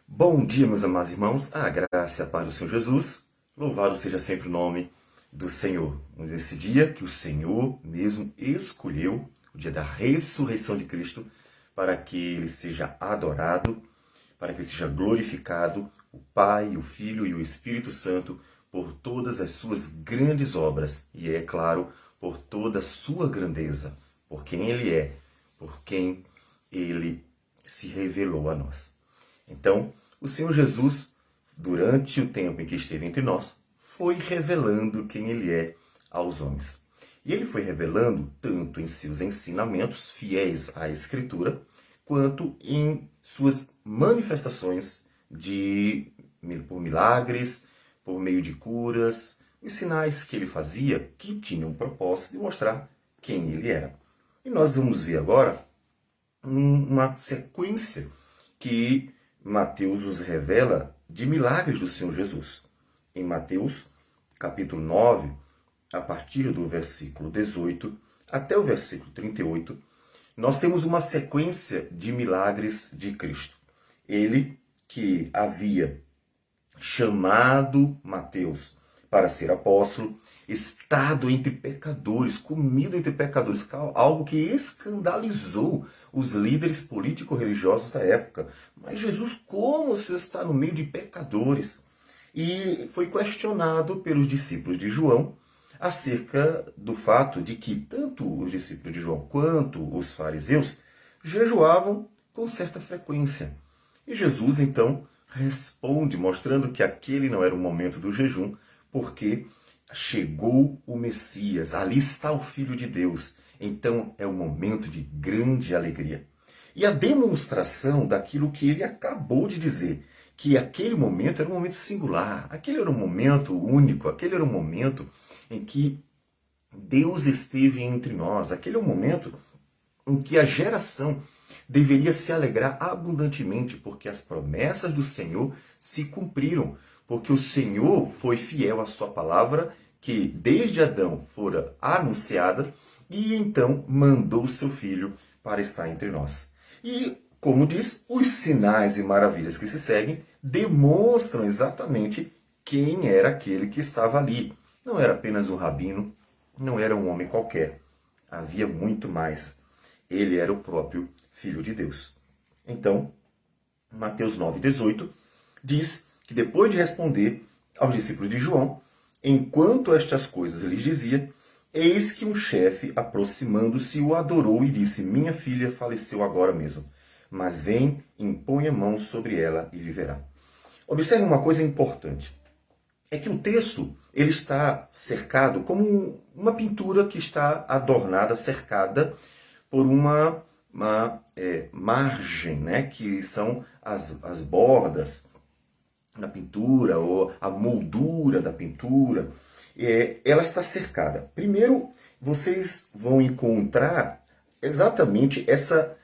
Bom dia, meus amados irmãos, a graça e a paz do Senhor Jesus, louvado seja sempre o nome do Senhor. Nesse dia que o Senhor mesmo escolheu, o dia da ressurreição de Cristo, para que Ele seja adorado, para que Ele seja glorificado, o Pai, o Filho e o Espírito Santo, por todas as suas grandes obras e, é claro, por toda a sua grandeza, por quem Ele é, por quem Ele se revelou a nós. Então, o Senhor Jesus, durante o tempo em que esteve entre nós, foi revelando quem Ele é aos homens. E Ele foi revelando tanto em seus ensinamentos, fiéis à Escritura, quanto em suas manifestações por milagres, por meio de curas, os sinais que Ele fazia, que tinham o propósito de mostrar quem Ele era. E nós vamos ver agora uma sequência que Mateus nos revela de milagres do Senhor Jesus. Em Mateus, capítulo 9, a partir do versículo 18 até o versículo 38, nós temos uma sequência de milagres de Cristo. Ele que havia chamado Mateus para ser apóstolo, estado entre pecadores, comido entre pecadores, algo que escandalizou os líderes político-religiosos da época. Mas Jesus, como o Senhor está no meio de pecadores? E foi questionado pelos discípulos de João acerca do fato de que tanto os discípulos de João quanto os fariseus jejuavam com certa frequência. E Jesus, então, responde, mostrando que aquele não era o momento do jejum, porque chegou o Messias, ali está o Filho de Deus. Então é um momento de grande alegria. E a demonstração daquilo que ele acabou de dizer, que aquele momento era um momento singular, aquele era um momento único, aquele era um momento em que Deus esteve entre nós, aquele é um momento em que a geração deveria se alegrar abundantemente, porque as promessas do Senhor se cumpriram, porque o Senhor foi fiel à sua palavra, que desde Adão fora anunciada, e então mandou o seu Filho para estar entre nós. E, como diz, os sinais e maravilhas que se seguem demonstram exatamente quem era aquele que estava ali. Não era apenas um rabino, não era um homem qualquer. Havia muito mais. Ele era o próprio Filho de Deus. Então, Mateus 9,18 diz que depois de responder aos discípulos de João, enquanto estas coisas lhes dizia, eis que um chefe, aproximando-se, o adorou e disse: minha filha faleceu agora mesmo, mas vem, impõe a mão sobre ela e viverá. Observe uma coisa importante. É que o texto ele está cercado como uma pintura que está adornada, cercada por uma margem, né, que são as bordas da pintura, ou a moldura da pintura. Ela está cercada. Primeiro, vocês vão encontrar exatamente essa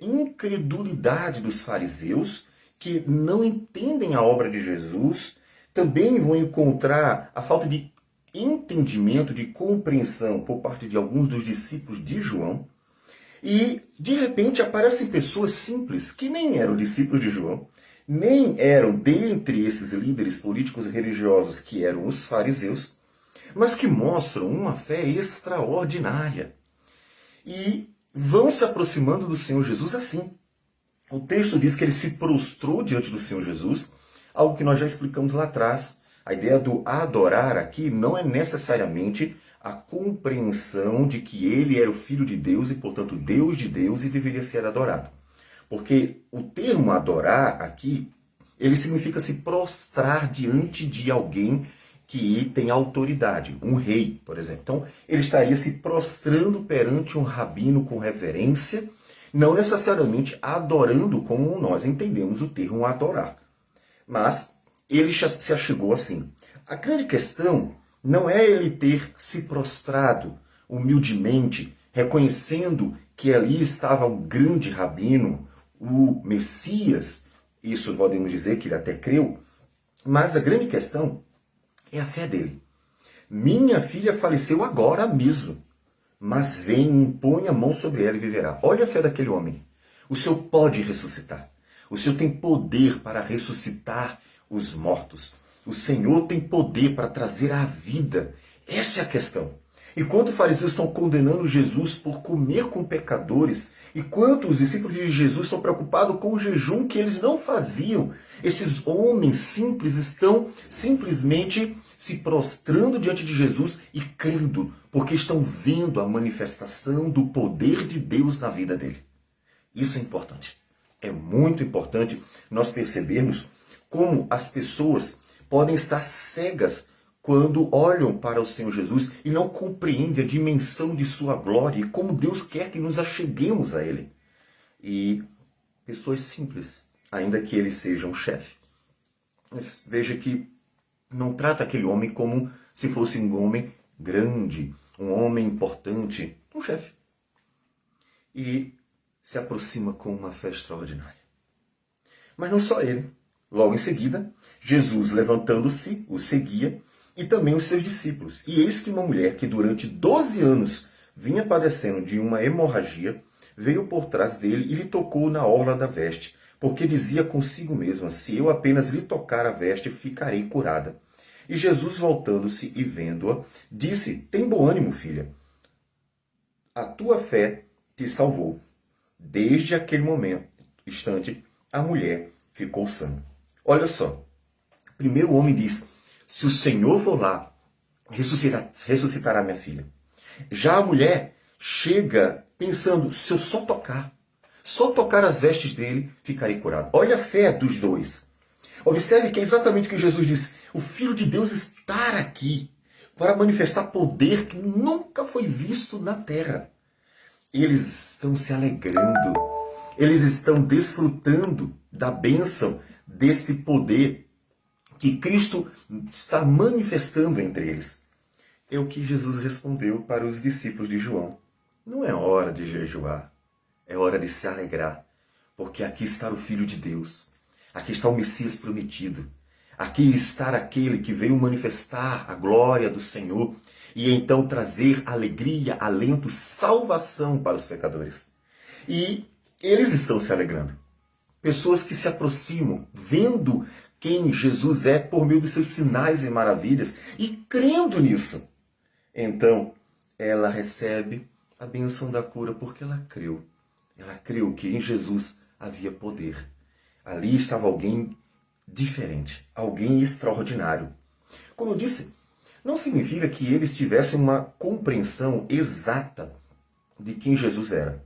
incredulidade dos fariseus, que não entendem a obra de Jesus. Também vão encontrar a falta de entendimento, de compreensão por parte de alguns dos discípulos de João. E, de repente, aparecem pessoas simples, que nem eram discípulos de João, nem eram dentre esses líderes políticos e religiosos que eram os fariseus, mas que mostram uma fé extraordinária. E vão se aproximando do Senhor Jesus assim. O texto diz que ele se prostrou diante do Senhor Jesus, algo que nós já explicamos lá atrás. A ideia do adorar aqui não é necessariamente a compreensão de que ele era o Filho de Deus e, portanto, Deus de Deus e deveria ser adorado. Porque o termo adorar aqui, ele significa se prostrar diante de alguém que tem autoridade, um rei, por exemplo. Então, ele estaria se prostrando perante um rabino com reverência, não necessariamente adorando como nós entendemos o termo adorar. Mas ele se achegou assim. A grande questão não é ele ter se prostrado humildemente, reconhecendo que ali estava um grande rabino, o Messias, isso podemos dizer que ele até creu, mas a grande questão é a fé dele. Minha filha faleceu agora mesmo, mas vem e impõe a mão sobre ela e viverá. Olha a fé daquele homem. O Senhor pode ressuscitar. O Senhor tem poder para ressuscitar os mortos. O Senhor tem poder para trazer a vida. Essa é a questão. Enquanto os fariseus estão condenando Jesus por comer com pecadores, enquanto os discípulos de Jesus estão preocupados com o jejum que eles não faziam, esses homens simples estão simplesmente se prostrando diante de Jesus e crendo, porque estão vendo a manifestação do poder de Deus na vida dele. Isso é importante. É muito importante nós percebermos como as pessoas podem estar cegas quando olham para o Senhor Jesus e não compreendem a dimensão de sua glória e como Deus quer que nos acheguemos a Ele. E pessoas simples, ainda que ele seja um chefe. Mas veja que não trata aquele homem como se fosse um homem grande, um homem importante, um chefe. E se aproxima com uma fé extraordinária. Mas não só ele. Logo em seguida, Jesus, levantando-se, o seguia, e também os seus discípulos. E eis que uma mulher que durante 12 anos vinha padecendo de uma hemorragia, veio por trás dele e lhe tocou na orla da veste, porque dizia consigo mesma, se eu apenas lhe tocar a veste, ficarei curada. E Jesus, voltando-se e vendo-a, disse, tem bom ânimo, filha, a tua fé te salvou. Desde aquele instante, a mulher ficou sã. Olha só, primeiro o homem diz, se o Senhor for lá, ressuscitará minha filha. Já a mulher chega pensando, se eu só tocar as vestes dele, ficarei curado. Olha a fé dos dois. Observe que é exatamente o que Jesus disse. O Filho de Deus está aqui para manifestar poder que nunca foi visto na terra. Eles estão se alegrando. Eles estão desfrutando da bênção desse poder que Cristo está manifestando entre eles. É o que Jesus respondeu para os discípulos de João. Não é hora de jejuar, é hora de se alegrar, porque aqui está o Filho de Deus, aqui está o Messias prometido, aqui está aquele que veio manifestar a glória do Senhor e então trazer alegria, alento, salvação para os pecadores. E eles estão se alegrando. Pessoas que se aproximam, vendo quem Jesus é por meio dos seus sinais e maravilhas e crendo nisso. Então, ela recebe a bênção da cura porque ela creu. Ela creu que em Jesus havia poder. Ali estava alguém diferente, alguém extraordinário. Como eu disse, não significa que eles tivessem uma compreensão exata de quem Jesus era.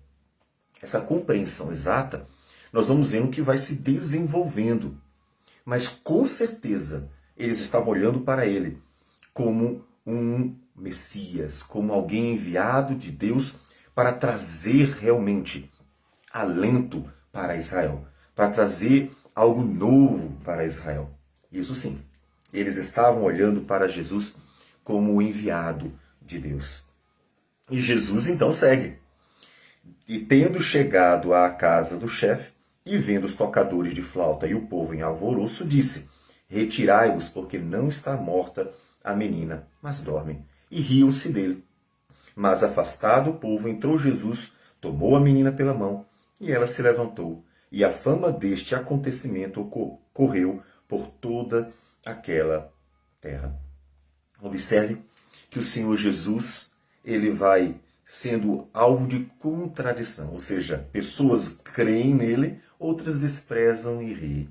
Essa compreensão exata, nós vamos vendo que vai se desenvolvendo. Mas com certeza, eles estavam olhando para ele como um Messias, como alguém enviado de Deus para trazer realmente alento para Israel, para trazer algo novo para Israel. Isso sim, eles estavam olhando para Jesus como o enviado de Deus. E Jesus então segue. E tendo chegado à casa do chefe, e vendo os tocadores de flauta e o povo em alvoroço, disse, retirai-vos, porque não está morta a menina, mas dorme. E riam-se dele. Mas afastado o povo, entrou Jesus, tomou a menina pela mão, e ela se levantou. E a fama deste acontecimento correu por toda aquela terra. Observe que o Senhor Jesus, ele vai sendo alvo de contradição, ou seja, pessoas creem nele, outras desprezam e riem.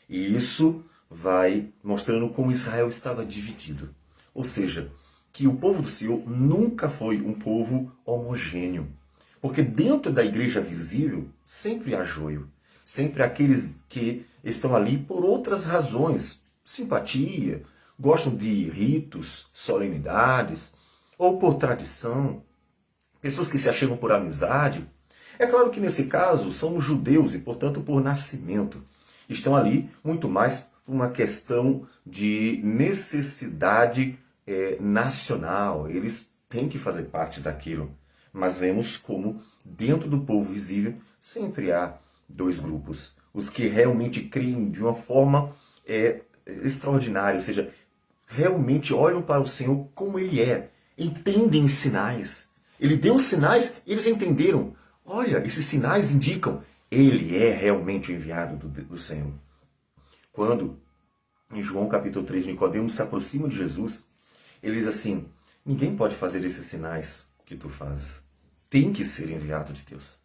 E isso vai mostrando como Israel estava dividido. Ou seja, que o povo do Senhor nunca foi um povo homogêneo. Porque dentro da igreja visível sempre há joio. Sempre há aqueles que estão ali por outras razões. Simpatia, gostam de ritos, solenidades, ou por tradição. Pessoas que se achegam por amizade. É claro que nesse caso são judeus e, portanto, por nascimento. Estão ali muito mais por uma questão de necessidade nacional. Eles têm que fazer parte daquilo. Mas vemos como dentro do povo visível sempre há dois grupos. Os que realmente creem de uma forma extraordinária, ou seja, realmente olham para o Senhor como Ele é, entendem sinais. Ele deu sinais, eles entenderam. Olha, esses sinais indicam, Ele é realmente o enviado do Senhor. Quando, em João capítulo 3, Nicodemo se aproxima de Jesus, ele diz assim: ninguém pode fazer esses sinais que tu fazes. Tem que ser enviado de Deus.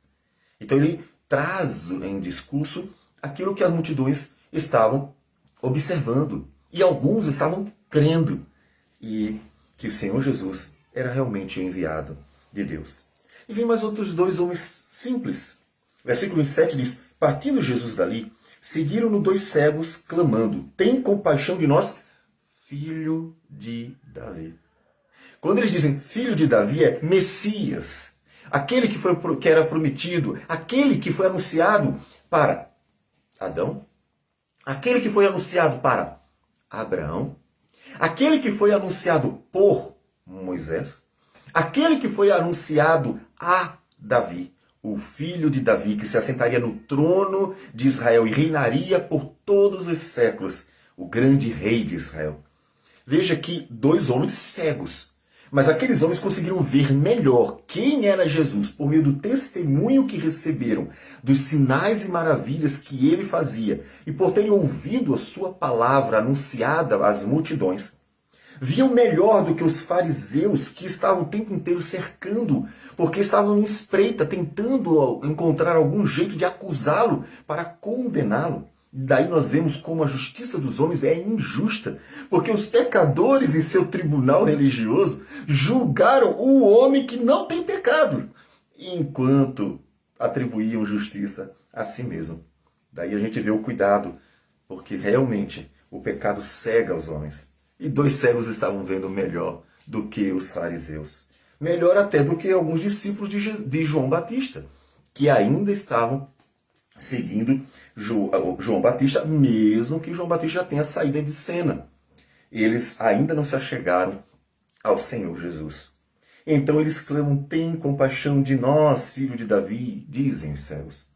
Então ele traz em discurso aquilo que as multidões estavam observando. E alguns estavam crendo. E que o Senhor Jesus era realmente o enviado de Deus. E vem mais outros dois homens simples. Versículo 27 diz: partindo Jesus dali, seguiram-no dois cegos, clamando: tem compaixão de nós, filho de Davi. Quando eles dizem filho de Davi, é Messias. Aquele que era prometido, aquele que foi anunciado para Adão, aquele que foi anunciado para Abraão, aquele que foi anunciado por Moisés, aquele que foi anunciado a Davi, o filho de Davi, que se assentaria no trono de Israel e reinaria por todos os séculos, o grande rei de Israel. Veja que dois homens cegos, mas aqueles homens conseguiram ver melhor quem era Jesus por meio do testemunho que receberam, dos sinais e maravilhas que ele fazia, e por terem ouvido a sua palavra anunciada às multidões. Viam melhor do que os fariseus que estavam o tempo inteiro cercando, porque estavam em espreita, tentando encontrar algum jeito de acusá-lo para condená-lo. Daí nós vemos como a justiça dos homens é injusta, porque os pecadores em seu tribunal religioso julgaram o homem que não tem pecado, enquanto atribuíam justiça a si mesmo. Daí a gente vê o cuidado, porque realmente o pecado cega os homens. E dois cegos estavam vendo melhor do que os fariseus. Melhor até do que alguns discípulos de João Batista, que ainda estavam seguindo João Batista, mesmo que João Batista já tenha saído de cena. Eles ainda não se achegaram ao Senhor Jesus. Então eles clamam: tem compaixão de nós, filho de Davi, dizem os cegos.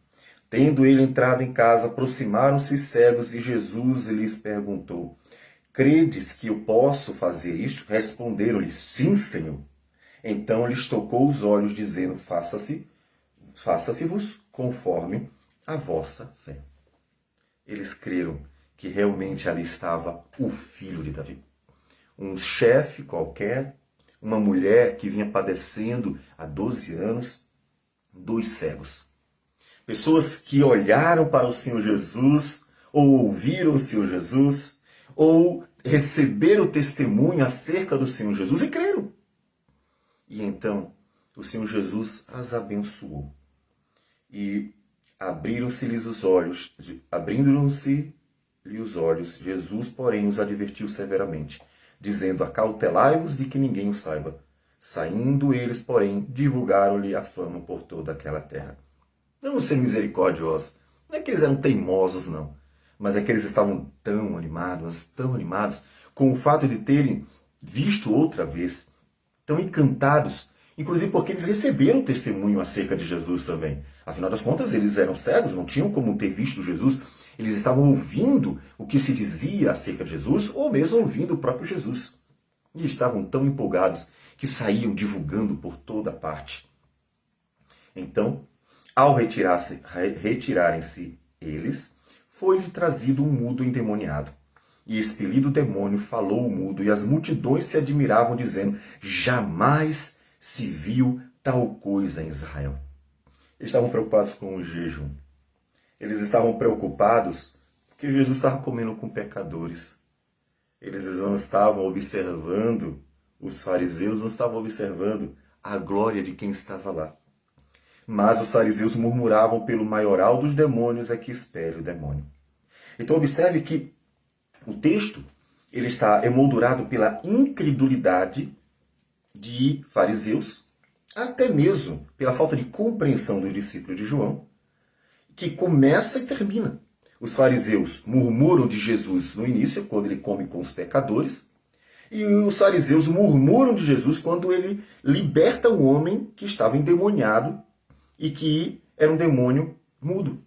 Tendo ele entrado em casa, aproximaram-se os cegos e Jesus lhes perguntou: credes que eu posso fazer isto? Responderam-lhe: sim, Senhor. Então lhes tocou os olhos, dizendo: faça-se-vos conforme a vossa fé. Eles creram que realmente ali estava o filho de Davi. Um chefe qualquer, uma mulher que vinha padecendo há 12 anos, dois cegos. Pessoas que olharam para o Senhor Jesus, ou ouviram o Senhor Jesus, ou receberam testemunho acerca do Senhor Jesus e creram. E então o Senhor Jesus as abençoou. E abriram-se-lhes os olhos, Jesus, porém, os advertiu severamente, dizendo: acautelai-vos de que ninguém o saiba. Saindo eles, porém, divulgaram-lhe a fama por toda aquela terra. Vamos ser misericordiosos. Não é que eles eram teimosos, não. Mas é que eles estavam tão animados com o fato de terem visto outra vez, tão encantados, inclusive porque eles receberam testemunho acerca de Jesus também. Afinal das contas, eles eram cegos, não tinham como ter visto Jesus. Eles estavam ouvindo o que se dizia acerca de Jesus, ou mesmo ouvindo o próprio Jesus. E estavam tão empolgados que saíam divulgando por toda parte. Então, ao retirarem-se eles, foi-lhe trazido um mudo endemoniado. E expelido o demônio, falou o mudo, e as multidões se admiravam, dizendo: jamais se viu tal coisa em Israel. Eles estavam preocupados com o jejum. Eles estavam preocupados porque Jesus estava comendo com pecadores. Eles não estavam observando, os fariseus não estavam observando a glória de quem estava lá. Mas os fariseus murmuravam: pelo maioral dos demônios é que espere o demônio. Então observe que o texto ele está emoldurado pela incredulidade de fariseus, até mesmo pela falta de compreensão dos discípulos de João, que começa e termina. Os fariseus murmuram de Jesus no início, quando ele come com os pecadores, e os fariseus murmuram de Jesus quando ele liberta um homem que estava endemoniado e que era um demônio mudo.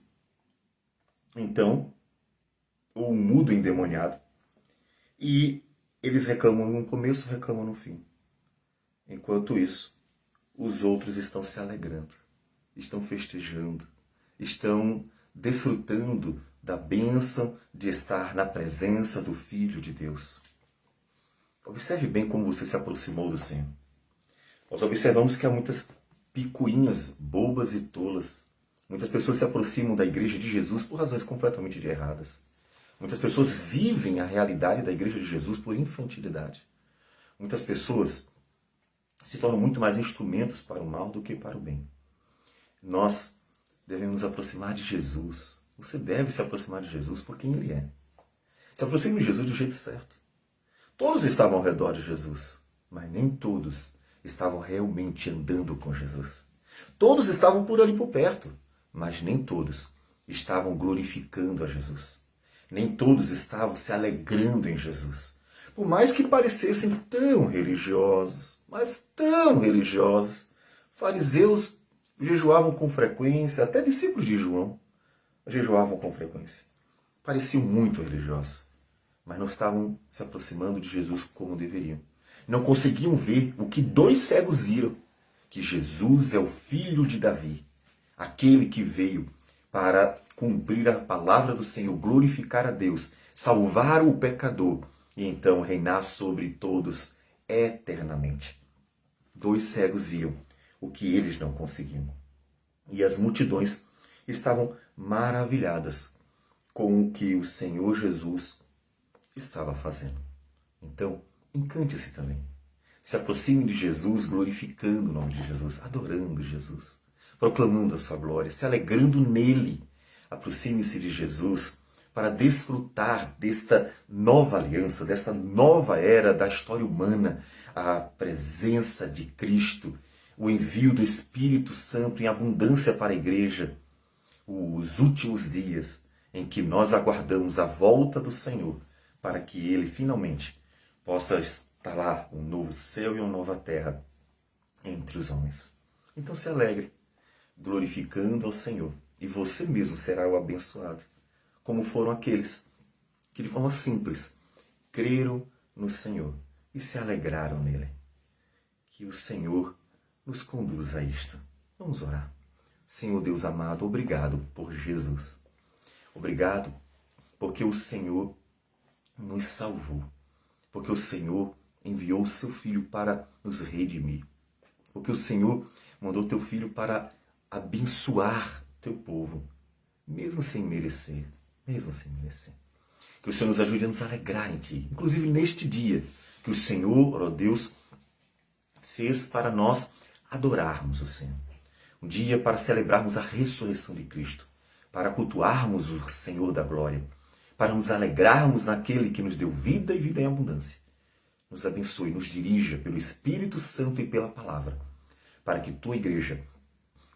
Então, ou um mudo endemoniado. E eles reclamam no começo, reclamam no fim. Enquanto isso, os outros estão se alegrando, estão festejando, estão desfrutando da bênção de estar na presença do Filho de Deus. Observe bem como você se aproximou do Senhor. Nós observamos que há muitas picuinhas bobas e tolas. Muitas pessoas se aproximam da igreja de Jesus por razões completamente erradas. Muitas pessoas vivem a realidade da igreja de Jesus por infantilidade. Muitas pessoas se tornam muito mais instrumentos para o mal do que para o bem. Nós devemos nos aproximar de Jesus. Você deve se aproximar de Jesus por quem Ele é. Se aproxime de Jesus do jeito certo. Todos estavam ao redor de Jesus, mas nem todos estavam realmente andando com Jesus. Todos estavam por ali por perto, mas nem todos estavam glorificando a Jesus. Nem todos estavam se alegrando em Jesus. Por mais que parecessem tão religiosos, mas tão religiosos, fariseus jejuavam com frequência, até discípulos de João jejuavam com frequência. Pareciam muito religiosos, mas não estavam se aproximando de Jesus como deveriam. Não conseguiam ver o que dois cegos viram, que Jesus é o filho de Davi, aquele que veio para cumprir a palavra do Senhor, glorificar a Deus, salvar o pecador e então reinar sobre todos eternamente. Dois cegos viam o que eles não conseguiam. E as multidões estavam maravilhadas com o que o Senhor Jesus estava fazendo. Então, encante-se também. Se aproxime de Jesus, glorificando o nome de Jesus, adorando Jesus, proclamando a sua glória, se alegrando nele. Aproxime-se de Jesus para desfrutar desta nova aliança, desta nova era da história humana, a presença de Cristo, o envio do Espírito Santo em abundância para a igreja, os últimos dias em que nós aguardamos a volta do Senhor, para que Ele finalmente possa instalar um novo céu e uma nova terra entre os homens. Então se alegre, glorificando ao Senhor, e você mesmo será o abençoado, como foram aqueles que de forma simples creram no Senhor e se alegraram nele. Que o Senhor nos conduza a isto. Vamos orar. Senhor Deus amado, obrigado por Jesus. Obrigado porque o Senhor nos salvou. Porque o Senhor enviou o seu Filho para nos redimir. Porque o Senhor mandou teu Filho para abençoar teu povo, mesmo sem merecer. Mesmo sem merecer. Que o Senhor nos ajude a nos alegrar em Ti. Inclusive neste dia que o Senhor, ó Deus, fez para nós adorarmos o Senhor. Um dia para celebrarmos a ressurreição de Cristo. Para cultuarmos o Senhor da glória. Para nos alegrarmos naquele que nos deu vida e vida em abundância. Nos abençoe, nos dirija pelo Espírito Santo e pela palavra. Para que Tua igreja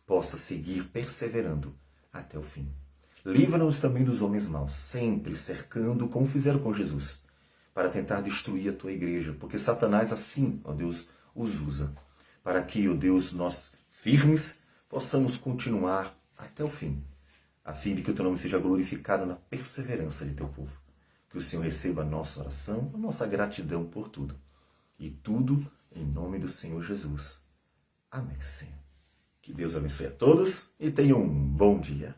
possa seguir perseverando até o fim. Livra-nos também dos homens maus, sempre cercando, como fizeram com Jesus, para tentar destruir a Tua igreja, porque Satanás assim, ó Deus, os usa, para que, ó Deus, nós firmes possamos continuar até o fim, a fim de que o Teu nome seja glorificado na perseverança de Teu povo. Que o Senhor receba a nossa oração, a nossa gratidão por tudo. E tudo em nome do Senhor Jesus. Amém, Senhor. Que Deus abençoe a todos e tenham um bom dia.